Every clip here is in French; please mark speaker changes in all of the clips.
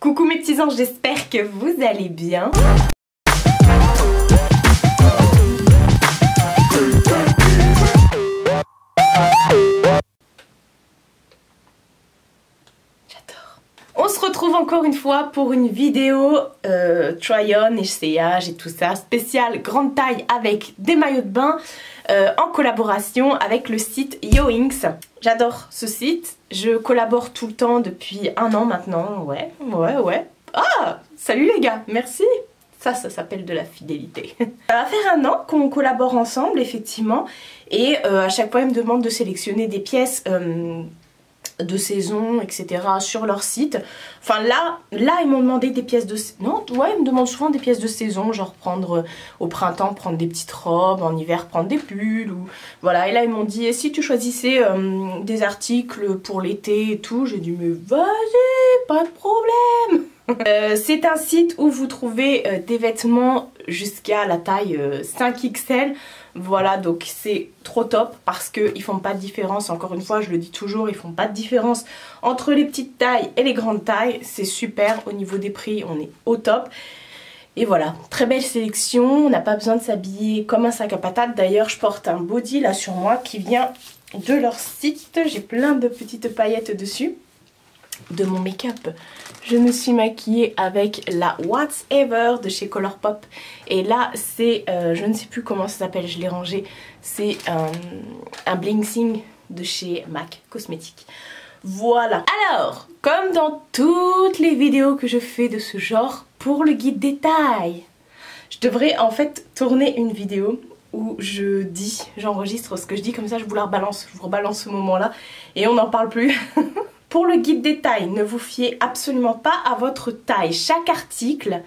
Speaker 1: Coucou mes petits anges, j'espère que vous allez bien. On se retrouve encore une fois pour une vidéo try-on, essayage et tout ça, spécial grande taille avec des maillots de bain en collaboration avec le site Yoinks. J'adore ce site, je collabore tout le temps depuis 1 an maintenant, ouais. Ah, salut les gars, merci. Ça s'appelle de la fidélité. Ça va faire 1 an qu'on collabore ensemble, effectivement, et à chaque fois ils me demandent de sélectionner des pièces de saison, etc. sur leur site. Enfin là ils m'ont demandé des pièces de... Non, ouais, ils me demandent souvent des pièces de saison, genre prendre au printemps, prendre des petites robes, en hiver prendre des pulls, ou... Voilà, et là ils m'ont dit, et si tu choisissais des articles pour l'été et tout, j'ai dit, mais vas-y, pas de problème. C'est un site où vous trouvez des vêtements jusqu'à la taille 5XL. Voilà, donc c'est trop top parce qu'ils font pas de différence, encore une fois je le dis toujours, ils font pas de différence entre les petites tailles et les grandes tailles. C'est super, au niveau des prix on est au top. Et voilà, très belle sélection, on n'a pas besoin de s'habiller comme un sac à patates. D'ailleurs je porte un body là sur moi qui vient de leur site, j'ai plein de petites paillettes dessus. De mon make-up, je me suis maquillée avec la What's Ever de chez Colourpop, et là c'est je ne sais plus comment ça s'appelle, je l'ai rangé, c'est un bling sing de chez MAC Cosmetics. Voilà, alors comme dans toutes les vidéos que je fais de ce genre, pour le guide des tailles, je devrais en fait tourner une vidéo où je dis, j'enregistre ce que je dis, comme ça je vous la rebalance, je vous rebalance ce moment là et on n'en parle plus. Pour le guide des tailles, ne vous fiez absolument pas à votre taille. Chaque article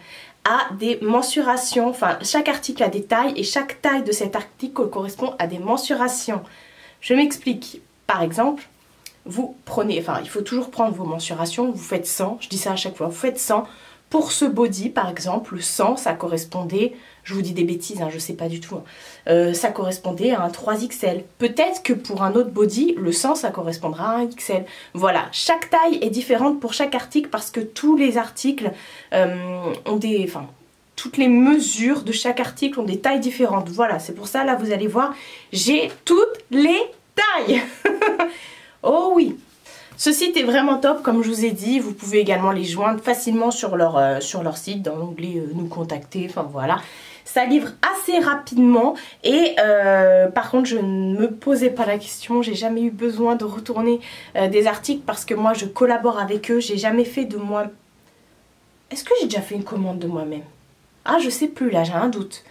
Speaker 1: a des mensurations, enfin chaque article a des tailles et chaque taille de cet article correspond à des mensurations. Je m'explique. Par exemple, vous prenez, enfin il faut toujours prendre vos mensurations, vous faites 100, je dis ça à chaque fois, vous faites 100. Pour ce body par exemple, le 100 ça correspondait, je vous dis des bêtises, hein, je sais pas du tout, ça correspondait à un 3XL. Peut-être que pour un autre body, le 100 ça correspondra à un XL. Voilà, chaque taille est différente pour chaque article parce que tous les articles ont des... Enfin, toutes les mesures de chaque article ont des tailles différentes. Voilà, c'est pour ça, là vous allez voir, j'ai toutes les tailles. Oh oui. Ce site est vraiment top, comme je vous ai dit, vous pouvez également les joindre facilement sur leur site, dans l'onglet nous contacter, enfin voilà. Ça livre assez rapidement et par contre je ne me posais pas la question, j'ai jamais eu besoin de retourner des articles parce que moi je collabore avec eux, j'ai jamais fait de moi... Est-ce que j'ai déjà fait une commande de moi-même? Ah je sais plus là, j'ai un doute.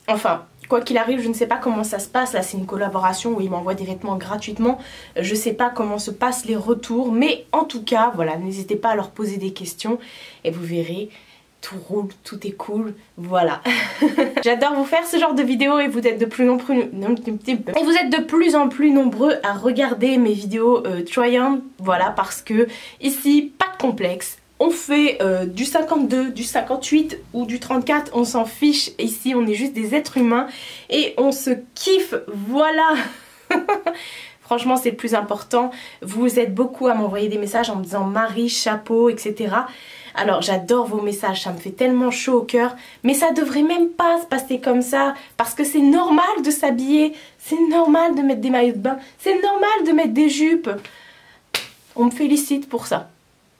Speaker 1: Enfin... Quoi qu'il arrive, je ne sais pas comment ça se passe, là c'est une collaboration où ils m'envoient des vêtements gratuitement, je ne sais pas comment se passent les retours, mais en tout cas, voilà, n'hésitez pas à leur poser des questions et vous verrez, tout roule, tout est cool, voilà. J'adore vous faire ce genre de vidéos et vous êtes de plus en plus nombreux à regarder mes vidéos try-on, voilà, parce que ici, pas de complexe. On fait du 52, du 58 ou du 34, on s'en fiche. Ici, on est juste des êtres humains et on se kiffe, voilà. Franchement, c'est le plus important. Vous êtes beaucoup à m'envoyer des messages en me disant Marie, chapeau, etc. Alors, j'adore vos messages, ça me fait tellement chaud au cœur. Mais ça devrait même pas se passer comme ça parce que c'est normal de s'habiller. C'est normal de mettre des maillots de bain. C'est normal de mettre des jupes. On me félicite pour ça.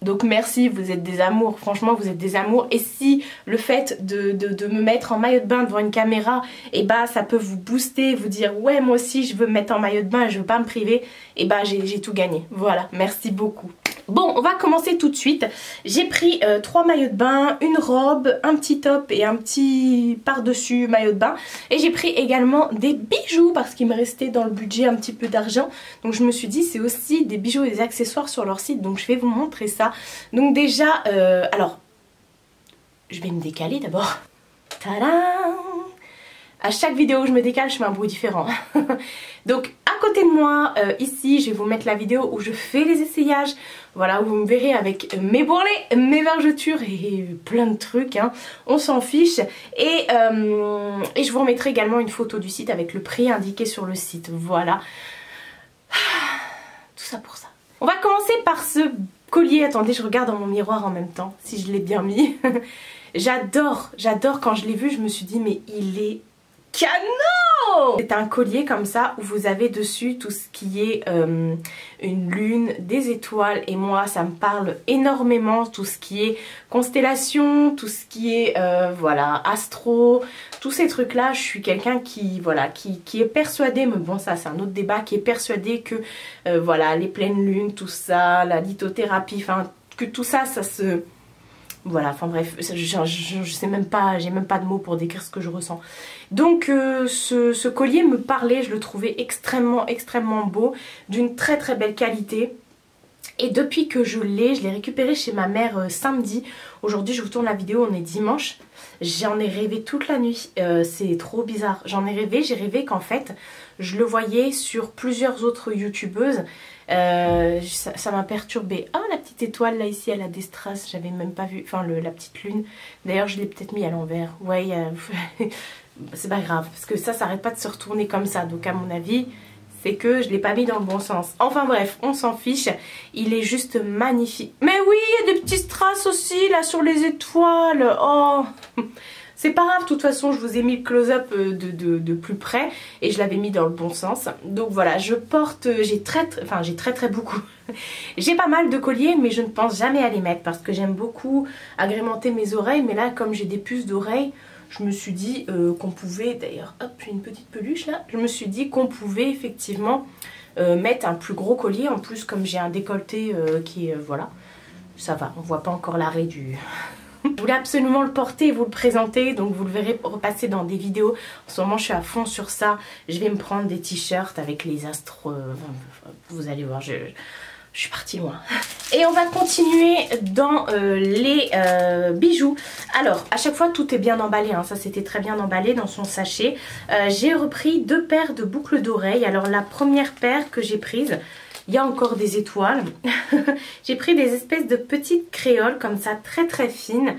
Speaker 1: Donc merci, vous êtes des amours, franchement vous êtes des amours. Et si le fait de me mettre en maillot de bain devant une caméra, et bah ça peut vous booster, vous dire ouais moi aussi je veux me mettre en maillot de bain et je veux pas me priver, et bah j'ai tout gagné. Voilà, merci beaucoup. Bon, on va commencer tout de suite. J'ai pris 3 maillots de bain, une robe, un petit top et un petit par-dessus maillot de bain. Et j'ai pris également des bijoux parce qu'il me restait dans le budget un petit peu d'argent. Donc je me suis dit c'est aussi des bijoux et des accessoires sur leur site. Donc je vais vous montrer ça. Donc déjà, alors, je vais me décaler d'abord. Tadam! À chaque vidéo où je me décale, je fais un bruit différent. Donc à côté de moi, ici, je vais vous mettre la vidéo où je fais les essayages. Voilà, où vous me verrez avec mes bourrelets, mes vergetures et plein de trucs. Hein. On s'en fiche. Et je vous remettrai également une photo du site avec le prix indiqué sur le site. Voilà. Tout ça pour ça. On va commencer par ce collier, attendez, je regarde dans mon miroir en même temps, si je l'ai bien mis. J'adore quand je l'ai vu, je me suis dit mais il est canon! C'est un collier comme ça où vous avez dessus tout ce qui est une lune, des étoiles, et moi ça me parle énormément, tout ce qui est constellation, tout ce qui est voilà, astro, tous ces trucs là. Je suis quelqu'un qui voilà, qui est persuadé, mais bon ça c'est un autre débat, qui est persuadé que voilà, les pleines lunes, tout ça, la lithothérapie, enfin que tout ça, ça se... Voilà, enfin bref, je sais même pas, j'ai même pas de mots pour décrire ce que je ressens. Donc ce collier me parlait, je le trouvais extrêmement beau, d'une très belle qualité. Et depuis que je l'ai récupéré chez ma mère samedi. Aujourd'hui je vous tourne la vidéo, on est dimanche. J'en ai rêvé toute la nuit, c'est trop bizarre. J'en ai rêvé, j'ai rêvé qu'en fait je le voyais sur plusieurs autres youtubeuses. Ça m'a perturbée. Oh, la petite étoile là ici, elle a des strass, j'avais même pas vu, enfin la petite lune. D'ailleurs je l'ai peut-être mis à l'envers. Ouais, c'est pas grave, parce que ça arrête pas de se retourner comme ça. Donc à mon avis, c'est que je l'ai pas mis dans le bon sens. Enfin bref, on s'en fiche. Il est juste magnifique. Mais oui, il y a des petits strass aussi là sur les étoiles. Oh, c'est pas grave, de toute façon je vous ai mis le close-up de plus près et je l'avais mis dans le bon sens. Donc voilà, je porte, j'ai très beaucoup. J'ai pas mal de colliers mais je ne pense jamais à les mettre parce que j'aime beaucoup agrémenter mes oreilles. Mais là comme j'ai des puces d'oreilles, je me suis dit qu'on pouvait, d'ailleurs hop j'ai une petite peluche là, je me suis dit qu'on pouvait effectivement mettre un plus gros collier. En plus comme j'ai un décolleté qui est, voilà, ça va, on voit pas encore l'arrêt du... Je voulais absolument le porter et vous le présenter, donc vous le verrez repasser dans des vidéos. En ce moment je suis à fond sur ça. Je vais me prendre des t-shirts avec les astres, vous allez voir, je suis partie loin. Et on va continuer dans les bijoux. Alors à chaque fois tout est bien emballé, hein. Ça c'était très bien emballé dans son sachet. J'ai repris 2 paires de boucles d'oreilles. Alors la première paire que j'ai prise, il y a encore des étoiles. J'ai pris des espèces de petites créoles comme ça, très fines,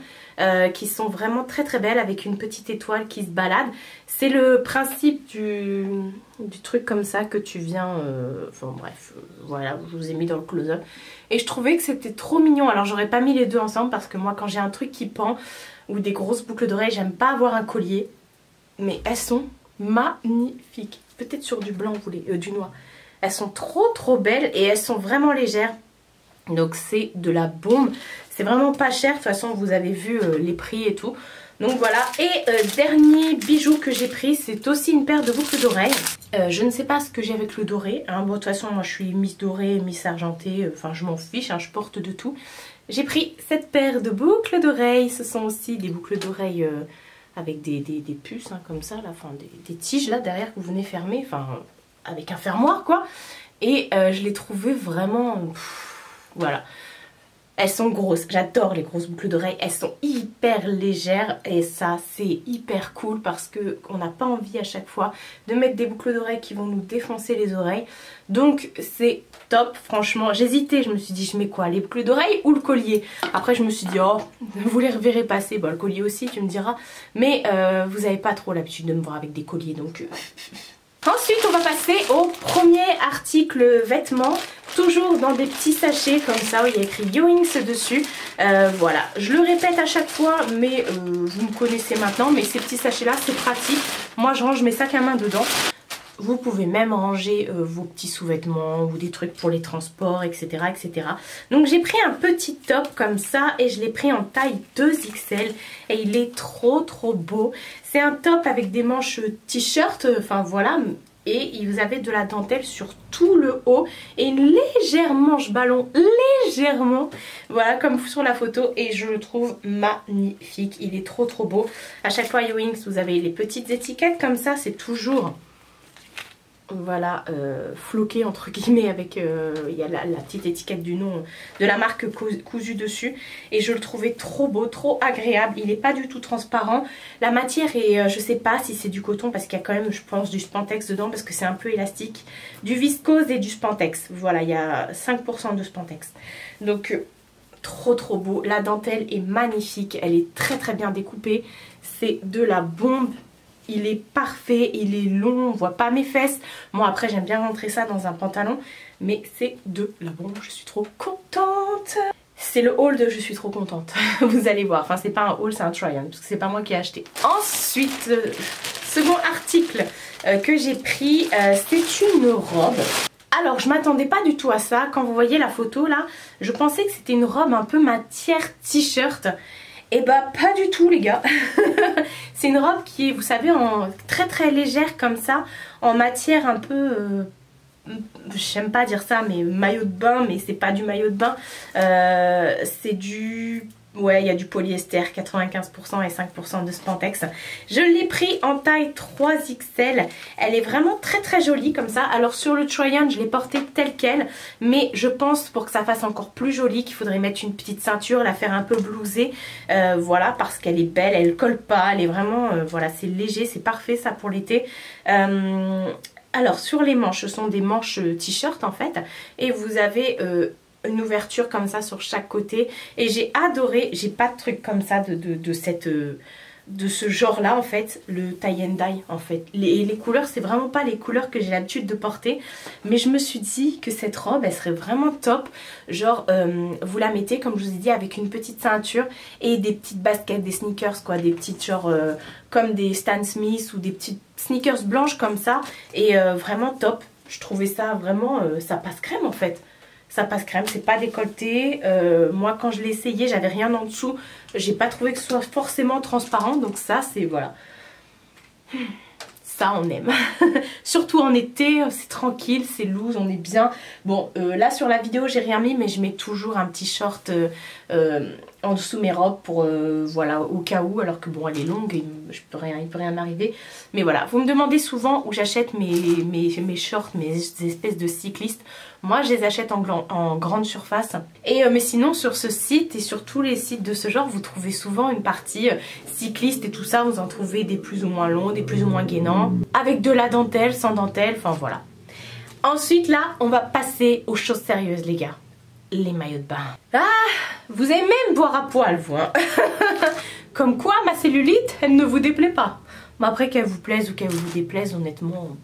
Speaker 1: qui sont vraiment très belles, avec une petite étoile qui se balade. C'est le principe du truc comme ça que tu viens... enfin bref, voilà, je vous ai mis dans le close-up. Et je trouvais que c'était trop mignon. Alors j'aurais pas mis les deux ensemble parce que moi quand j'ai un truc qui pend ou des grosses boucles d'oreilles, j'aime pas avoir un collier. Mais elles sont magnifiques. Peut-être sur du blanc, vous voulez, du noir. Elles sont trop belles et elles sont vraiment légères. Donc c'est de la bombe. C'est vraiment pas cher. De toute façon vous avez vu les prix et tout. Donc voilà. Et dernier bijou que j'ai pris, c'est aussi une paire de boucles d'oreilles. Je ne sais pas ce que j'ai avec le doré, hein. Bon, de toute façon moi je suis Miss Dorée, Miss Argentée. Enfin je m'en fiche, hein, je porte de tout. J'ai pris cette paire de boucles d'oreilles. Ce sont aussi des boucles d'oreilles avec des puces, hein, comme ça. Là, enfin des tiges là derrière que vous venez fermer. Enfin... avec un fermoir quoi. Et je les trouvais vraiment... voilà. Elles sont grosses. J'adore les grosses boucles d'oreilles. Elles sont hyper légères. Et ça c'est hyper cool parce que on n'a pas envie à chaque fois de mettre des boucles d'oreilles qui vont nous défoncer les oreilles. Donc c'est top. Franchement j'hésitais. Je me suis dit je mets quoi, les boucles d'oreilles ou le collier? Après je me suis dit oh vous les reverrez passer. Bon le collier aussi tu me diras. Mais vous n'avez pas trop l'habitude de me voir avec des colliers. Donc... Ensuite on va passer au premier article vêtements, toujours dans des petits sachets comme ça où il y a écrit Ewings dessus. Voilà, je le répète à chaque fois mais vous me connaissez maintenant, mais ces petits sachets là c'est pratique. Moi je range mes sacs à main dedans. Vous pouvez même ranger vos petits sous-vêtements ou des trucs pour les transports, etc. etc. Donc j'ai pris un petit top comme ça et je l'ai pris en taille 2XL et il est trop beau. C'est un top avec des manches t-shirt, enfin voilà, et vous avez de la dentelle sur tout le haut et une légère manche ballon, légèrement, voilà comme sur la photo, et je le trouve magnifique. Il est trop beau. À chaque fois Ewings vous avez les petites étiquettes comme ça, c'est toujours... voilà, floqué entre guillemets avec il y a la petite étiquette du nom de la marque Cousu dessus, et je le trouvais trop beau, trop agréable. Il n'est pas du tout transparent. La matière est, je sais pas si c'est du coton parce qu'il y a quand même je pense du spandex dedans parce que c'est un peu élastique, du viscose et du spandex. Voilà, il y a 5% de spandex. Donc trop beau. La dentelle est magnifique, elle est très bien découpée, c'est de la bombe. il est parfait, il est long, on voit pas mes fesses. Moi après j'aime bien rentrer ça dans un pantalon, mais c'est de la bombe, je suis trop contente. C'est le haul de je suis trop contente, vous allez voir. Enfin c'est pas un haul, c'est un try-on, parce que c'est pas moi qui ai acheté. Ensuite, second article que j'ai pris, c'est une robe. Alors je m'attendais pas du tout à ça. Quand vous voyez la photo là, je pensais que c'était une robe un peu matière t-shirt. Et bah pas du tout les gars. C'est une robe qui est, vous savez, en très très légère comme ça, en matière un peu... j'aime pas dire ça, mais maillot de bain, mais c'est pas du maillot de bain. C'est du... Ouais, il y a du polyester, 95% et 5% de spandex. Je l'ai pris en taille 3XL. Elle est vraiment très très jolie comme ça. Alors sur le try-on, je l'ai portée telle quelle. Mais je pense pour que ça fasse encore plus joli qu'il faudrait mettre une petite ceinture, la faire un peu blousée. Voilà, parce qu'elle est belle, elle colle pas. Elle est vraiment... voilà, c'est léger, c'est parfait ça pour l'été. Alors sur les manches, ce sont des manches t-shirt en fait. Et vous avez... une ouverture comme ça sur chaque côté et j'ai adoré, j'ai pas de truc comme ça de ce genre là en fait, le tie and dye en fait. Les couleurs c'est vraiment pas les couleurs que j'ai l'habitude de porter, mais je me suis dit que cette robe elle serait vraiment top, genre vous la mettez comme je vous ai dit avec une petite ceinture et des petites baskets, des sneakers quoi, des petites genre comme des Stan Smith ou des petites sneakers blanches comme ça et vraiment top. Je trouvais ça vraiment, ça passe crème en fait. Ça passe crème, c'est pas décolleté. Moi quand je l'ai essayé, j'avais rien en dessous. J'ai pas trouvé que ce soit forcément transparent. Donc ça c'est voilà. Ça on aime. Surtout en été, c'est tranquille, c'est loose, on est bien. Bon là sur la vidéo j'ai rien mis, mais je mets toujours un petit short en dessous mes robes pour voilà au cas où, alors que bon elle est longue et il peut rien m'arriver. Mais voilà, vous me demandez souvent où j'achète mes shorts, mes espèces de cyclistes. Moi je les achète en grande surface. Et mais sinon sur ce site et sur tous les sites de ce genre, vous trouvez souvent une partie cycliste et tout ça. Vous en trouvez des plus ou moins longs, des plus ou moins gainants, avec de la dentelle, sans dentelle, enfin voilà. Ensuite là, on va passer aux choses sérieuses les gars. Les maillots de bain. Ah, vous aimez me voir à poil vous hein. Comme quoi ma cellulite, elle ne vous déplaît pas. Mais après qu'elle vous plaise ou qu'elle vous déplaise, honnêtement...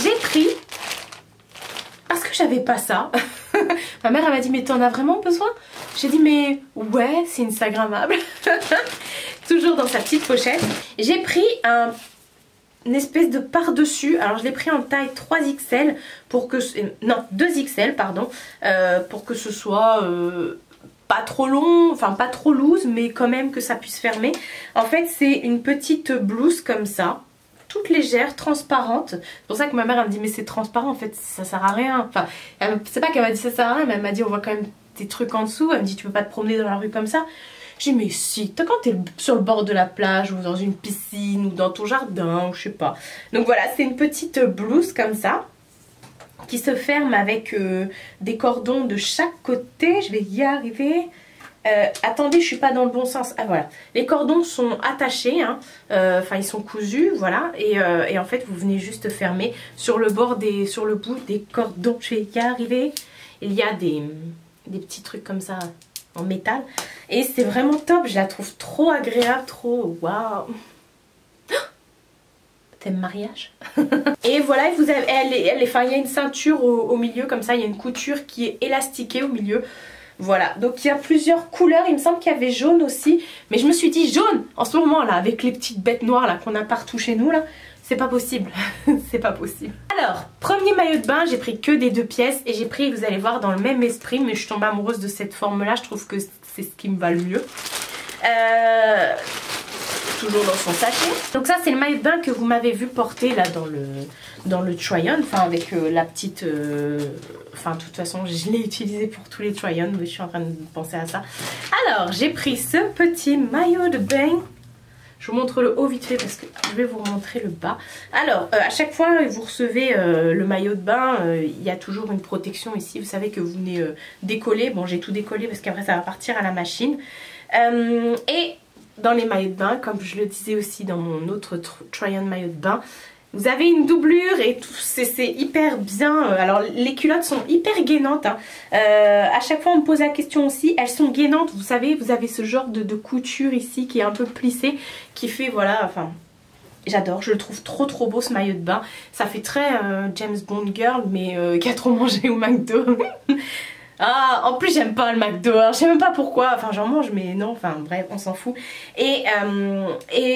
Speaker 1: j'ai pris... Parce que j'avais pas ça. Ma mère elle m'a dit mais t'en as vraiment besoin? J'ai dit mais ouais c'est instagrammable. Toujours dans sa petite pochette. J'ai pris une espèce de par-dessus. Alors je l'ai pris en taille 3XL pour que... Non 2XL pardon. Pour que ce soit... pas trop long, enfin pas trop loose, mais quand même que ça puisse fermer. En fait c'est une petite blouse comme ça, toute légère, transparente. C'est pour ça que ma mère elle me dit mais c'est transparent en fait ça sert à rien. Enfin c'est pas qu'elle m'a dit ça sert à rien, mais elle m'a dit on voit quand même des trucs en dessous. Elle me dit tu peux pas te promener dans la rue comme ça. J'ai dit mais si, quand t'es sur le bord de la plage ou dans une piscine ou dans ton jardin ou je sais pas. Donc voilà, c'est une petite blouse comme ça qui se ferme avec des cordons de chaque côté. Je vais y arriver. Attendez, je suis pas dans le bon sens. Ah voilà, les cordons sont attachés, hein. Enfin ils sont cousus, voilà. Et en fait vous venez juste fermer sur le bord sur le bout des cordons. Je vais y arriver. Il y a des petits trucs comme ça en métal. Et c'est vraiment top. Je la trouve trop agréable, trop waouh. Thème mariage. Et voilà, vous avez, enfin, il y a une ceinture au milieu comme ça, il y a une couture qui est élastiquée au milieu. Voilà, donc il y a plusieurs couleurs, il me semble qu'il y avait jaune aussi, mais je me suis dit jaune en ce moment là, avec les petites bêtes noires là qu'on a partout chez nous là, c'est pas possible, c'est pas possible. Alors, premier maillot de bain, j'ai pris que des 2 pièces et j'ai pris, vous allez voir, dans le même esprit, mais je suis tombée amoureuse de cette forme là, je trouve que c'est ce qui me va le mieux. Toujours dans son sachet. Donc ça c'est le maillot de bain que vous m'avez vu porter là dans le try-on, enfin avec la petite... Enfin de toute façon je l'ai utilisé pour tous les try-on, mais je suis en train de penser à ça. Alors j'ai pris ce petit maillot de bain. Je vous montre le haut vite fait parce que je vais vous remontrer le bas. Alors à chaque fois vous recevez le maillot de bain, il y a toujours une protection ici. Vous savez que vous venez décoller. Bon j'ai tout décollé parce qu'après ça va partir à la machine. Et dans les maillots de bain, comme je le disais aussi dans mon autre try-on maillot de bain, Vous avez une doublure et tout, c'est hyper bien. Alors les culottes sont hyper gainantes. Hein. À chaque fois on me pose la question aussi, elles sont gainantes. Vous savez, vous avez ce genre de couture ici qui est un peu plissée, qui fait voilà, enfin... J'adore, je le trouve trop beau ce maillot de bain. Ça fait très James Bond girl mais qui a trop mangé au McDo. Ah, en plus j'aime pas le McDo, alors je sais même pas pourquoi, enfin j'en mange mais non, enfin bref, on s'en fout. Et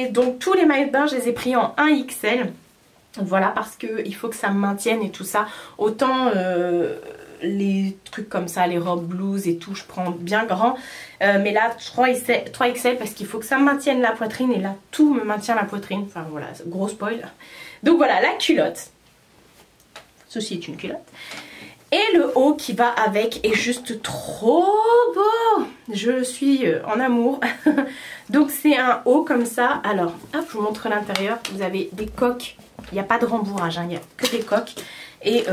Speaker 1: donc tous les maillots de bain je les ai pris en 1XL. Voilà, parce que il faut que ça me maintienne et tout ça. Autant les trucs comme ça, les robes blues et tout, je prends bien grand. Mais là 3XL parce qu'il faut que ça me maintienne la poitrine. Et là tout me maintient la poitrine. Enfin voilà, gros spoil. Donc voilà, la culotte. Ceci est une culotte. Et le haut qui va avec est juste trop beau. Je suis en amour. Donc c'est un haut comme ça. Alors, hop, je vous montre l'intérieur. Vous avez des coques. Il n'y a pas de rembourrage, hein. Il n'y a que des coques. Et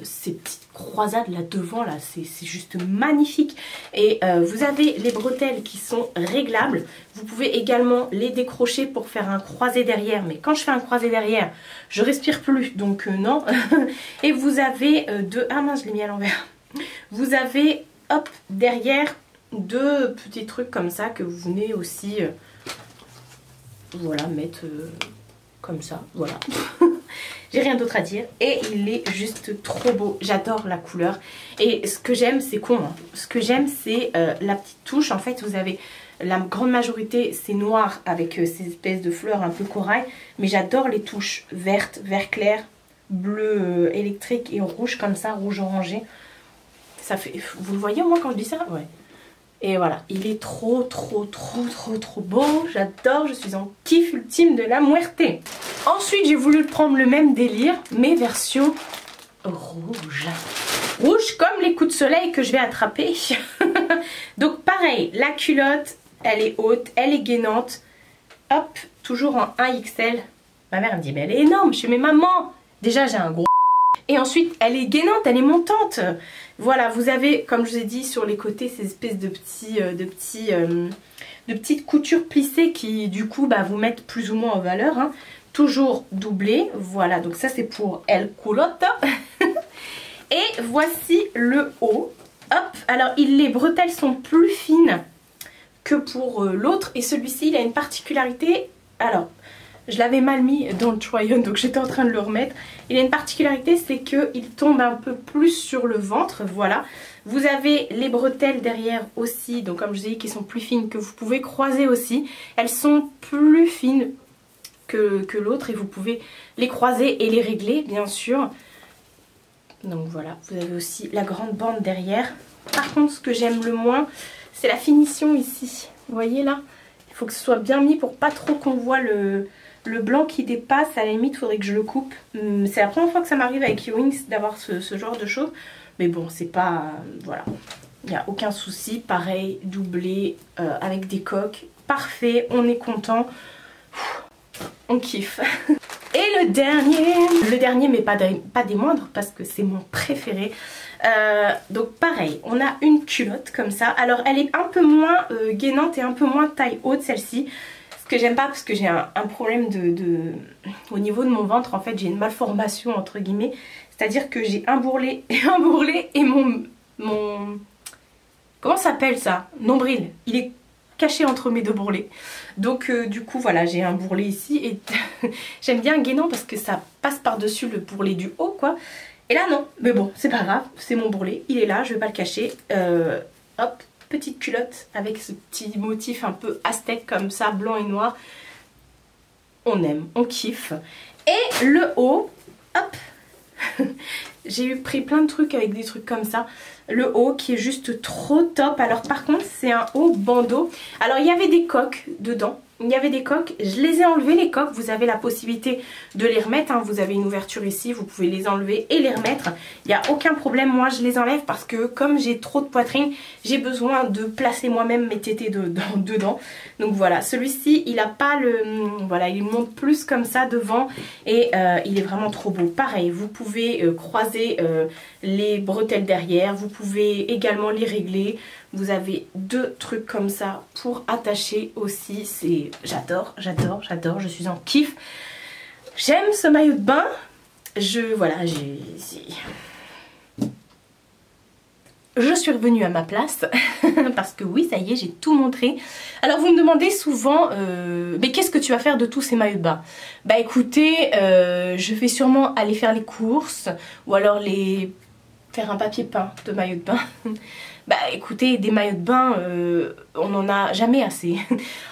Speaker 1: ces petites croisades là devant, là, c'est juste magnifique. Et vous avez les bretelles qui sont réglables. Vous pouvez également les décrocher pour faire un croisé derrière. Mais quand je fais un croisé derrière, je respire plus. Donc non. Et vous avez deux... Ah mince, je l'ai mis à l'envers. Vous avez, hop, derrière, deux petits trucs comme ça que vous venez aussi... voilà, mettre... comme ça, voilà. J'ai rien d'autre à dire. Et il est juste trop beau. J'adore la couleur. Et ce que j'aime, c'est con, hein. Ce que j'aime, c'est la petite touche. En fait, vous avez la grande majorité, c'est noir avec ces espèces de fleurs un peu corail. Mais j'adore les touches vertes, vert clair, bleu électrique et rouge comme ça, rouge orangé. Ça fait... Vous le voyez au moins quand je dis ça? Ouais. Et voilà, il est trop beau, j'adore, je suis en kiff ultime de la muerte. Ensuite, j'ai voulu prendre le même délire, mais version rouge. Rouge comme les coups de soleil que je vais attraper. Donc pareil, la culotte, elle est haute, elle est gainante. Hop, toujours en 1XL. Ma mère me dit, mais elle est énorme, je suis mais maman. Déjà, j'ai un gros... Et ensuite, elle est gainante, elle est montante. Voilà, vous avez, comme je vous ai dit, sur les côtés, ces espèces de petites coutures plissées qui, du coup, bah, vous mettent plus ou moins en valeur. Hein. Toujours doublé. Voilà, donc ça, c'est pour El Culotte. Et voici le haut. Hop, alors, les bretelles sont plus fines que pour l'autre. Et celui-ci, il a une particularité. Alors... Je l'avais mal mis dans le try-on, donc j'étais en train de le remettre. Il a une particularité, c'est qu'il tombe un peu plus sur le ventre, voilà. Vous avez les bretelles derrière aussi, donc comme je vous ai dit, qui sont plus fines, que vous pouvez croiser aussi. Elles sont plus fines que l'autre et vous pouvez les croiser et les régler, bien sûr. Donc voilà, vous avez aussi la grande bande derrière. Par contre, ce que j'aime le moins, c'est la finition ici. Vous voyez là? Il faut que ce soit bien mis pour pas trop qu'on voit le blanc qui dépasse. À la limite, il faudrait que je le coupe. C'est la première fois que ça m'arrive avec Ewings d'avoir ce genre de choses. Mais bon, c'est pas... voilà. Il n'y a aucun souci. Pareil, doublé, avec des coques. Parfait, on est content. On kiffe. Et le dernier mais pas des moindres parce que c'est mon préféré. Donc pareil, on a une culotte comme ça. Alors elle est un peu moins gainante et un peu moins taille haute celle-ci. Ce que j'aime pas parce que j'ai un problème au niveau de mon ventre. En fait j'ai une malformation entre guillemets. C'est-à-dire que j'ai un bourrelet et mon comment ça s'appelle ça? Nombril. Il est caché entre mes deux bourrelets. Donc du coup voilà, j'ai un bourrelet ici et j'aime bien gainant parce que ça passe par-dessus le bourrelet du haut quoi. Et là non, mais bon c'est pas grave, c'est mon bourrelet, il est là, je vais pas le cacher. Hop, petite culotte avec ce petit motif un peu aztèque comme ça, blanc et noir. On aime, on kiffe. Et le haut, hop, j'ai pris plein de trucs avec des trucs comme ça. Le haut qui est juste trop top. Alors par contre c'est un haut bandeau. Alors il y avait des coques dedans. Il y avait des coques, je les ai enlevées les coques, vous avez la possibilité de les remettre, hein. Vous avez une ouverture ici, vous pouvez les enlever et les remettre. Il n'y a aucun problème, moi je les enlève parce que comme j'ai trop de poitrine, j'ai besoin de placer moi-même mes tétés dedans. Donc voilà, celui-ci il n'a pas le... Voilà, il monte plus comme ça devant et il est vraiment trop beau. Pareil, vous pouvez croiser les bretelles derrière, vous pouvez également les régler. Vous avez deux trucs comme ça pour attacher aussi. C'est... J'adore, je suis en kiff. J'aime ce maillot de bain. Je suis revenue à ma place parce que oui, ça y est, j'ai tout montré. Alors vous me demandez souvent, mais qu'est-ce que tu vas faire de tous ces maillots de bain? Bah écoutez, je vais sûrement aller faire les courses ou alors faire un papier peint de maillots de bain. Bah écoutez, des maillots de bain, on n'en a jamais assez.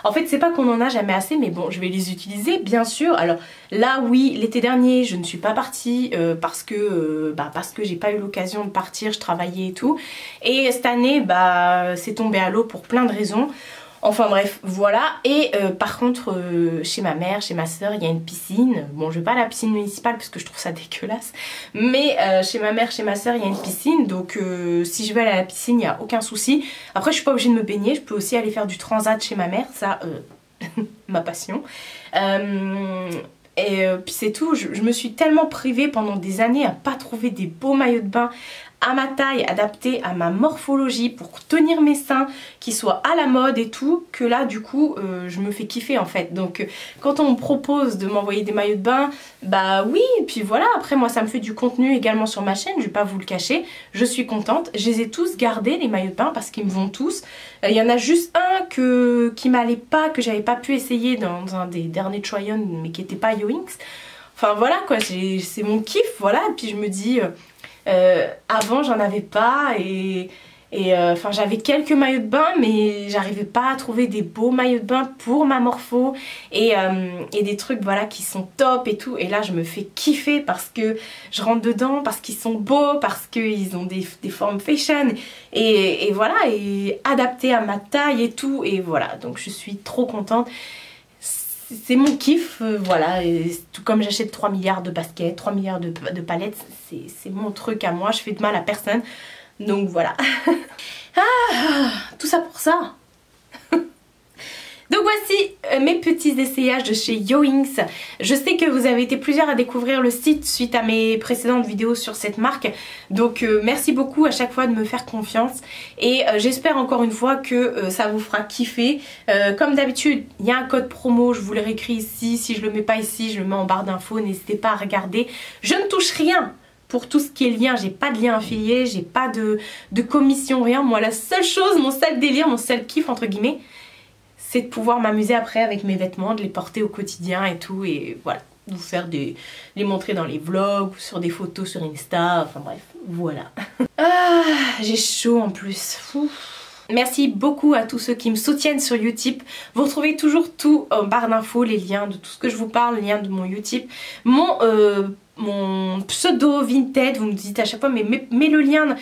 Speaker 1: En fait, c'est pas qu'on en a jamais assez, mais bon, je vais les utiliser, bien sûr. Alors là, oui, l'été dernier, je ne suis pas partie parce que j'ai pas eu l'occasion de partir, je travaillais et tout. Et cette année, bah, c'est tombé à l'eau pour plein de raisons. Enfin bref, voilà. Et par contre, chez ma mère, chez ma soeur, il y a une piscine. Bon, je vais pas à la piscine municipale parce que je trouve ça dégueulasse. Mais chez ma mère, chez ma soeur, il y a une piscine. Donc si je veux aller à la piscine, il n'y a aucun souci. Après, je suis pas obligée de me baigner. Je peux aussi aller faire du transat chez ma mère. Ça, ma passion. Puis c'est tout. Je me suis tellement privée pendant des années à pas trouver des beaux maillots de bain à ma taille, adapté à ma morphologie pour tenir mes seins, qui soient à la mode et tout, que là du coup je me fais kiffer en fait. Donc quand on me propose de m'envoyer des maillots de bain, bah oui, et puis voilà, après moi ça me fait du contenu également sur ma chaîne, je vais pas vous le cacher, je suis contente. Je les ai tous gardés les maillots de bain parce qu'ils me vont tous. Il y en a juste un qui m'allait pas, que j'avais pas pu essayer dans un des derniers try-on mais qui était pas Yoinks. Enfin voilà quoi, c'est mon kiff, voilà, et puis je me dis... avant j'en avais pas et enfin j'avais quelques maillots de bain mais j'arrivais pas à trouver des beaux maillots de bain pour ma morpho et des trucs voilà qui sont top et tout, et là je me fais kiffer parce que je rentre dedans, parce qu'ils sont beaux, parce qu'ils ont des formes fashion et voilà, et adaptés à ma taille et tout, et voilà, donc je suis trop contente. C'est mon kiff, voilà, et tout comme j'achète 3 milliards de baskets, 3 milliards de palettes, c'est mon truc à moi, je fais de mal à personne, donc voilà. Ah, tout ça pour ça. Donc voici mes petits essayages de chez Yoinks. Je sais que vous avez été plusieurs à découvrir le site suite à mes précédentes vidéos sur cette marque. Donc merci beaucoup à chaque fois de me faire confiance. Et j'espère encore une fois que ça vous fera kiffer. Comme d'habitude, il y a un code promo, je vous l'ai réécrit ici. Si je le mets pas ici, je le mets en barre d'infos. N'hésitez pas à regarder. Je ne touche rien pour tout ce qui est lien, j'ai pas de lien affilié, j'ai pas de commission, rien. Moi la seule chose, mon seul délire, mon seul kiff entre guillemets, c'est de pouvoir m'amuser après avec mes vêtements, de les porter au quotidien et tout, et voilà, vous faire les montrer dans les vlogs, ou sur des photos sur Insta, enfin bref, voilà. Ah, j'ai chaud en plus. Ouf. Merci beaucoup à tous ceux qui me soutiennent sur Utip. Vous retrouvez toujours tout en barre d'infos, les liens de tout ce que je vous parle, les liens de mon Utip. Mon pseudo Vinted, vous me dites à chaque fois mais mets le lien,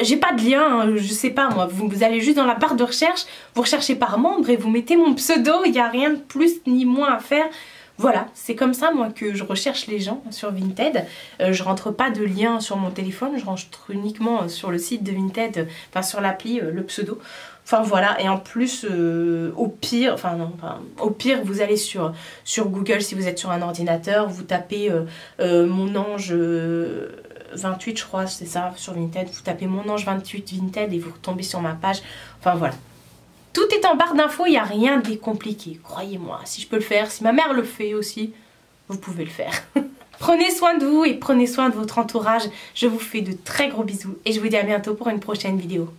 Speaker 1: j'ai pas de lien, hein, je sais pas moi, vous allez juste dans la barre de recherche, vous recherchez par membre et vous mettez mon pseudo, il n'y a rien de plus ni moins à faire. Voilà, c'est comme ça moi que je recherche les gens sur Vinted. Je rentre pas de lien sur mon téléphone, je rentre uniquement sur le site de Vinted, enfin sur l'appli, le pseudo. Enfin voilà, et en plus au pire, au pire vous allez sur Google si vous êtes sur un ordinateur, vous tapez mon ange 28 je crois, c'est ça, sur Vinted, vous tapez mon ange 28 Vinted et vous retombez sur ma page, enfin voilà. Tout est en barre d'infos, il n'y a rien de compliqué, croyez-moi. Si je peux le faire, si ma mère le fait aussi, vous pouvez le faire. Prenez soin de vous et prenez soin de votre entourage. Je vous fais de très gros bisous et je vous dis à bientôt pour une prochaine vidéo.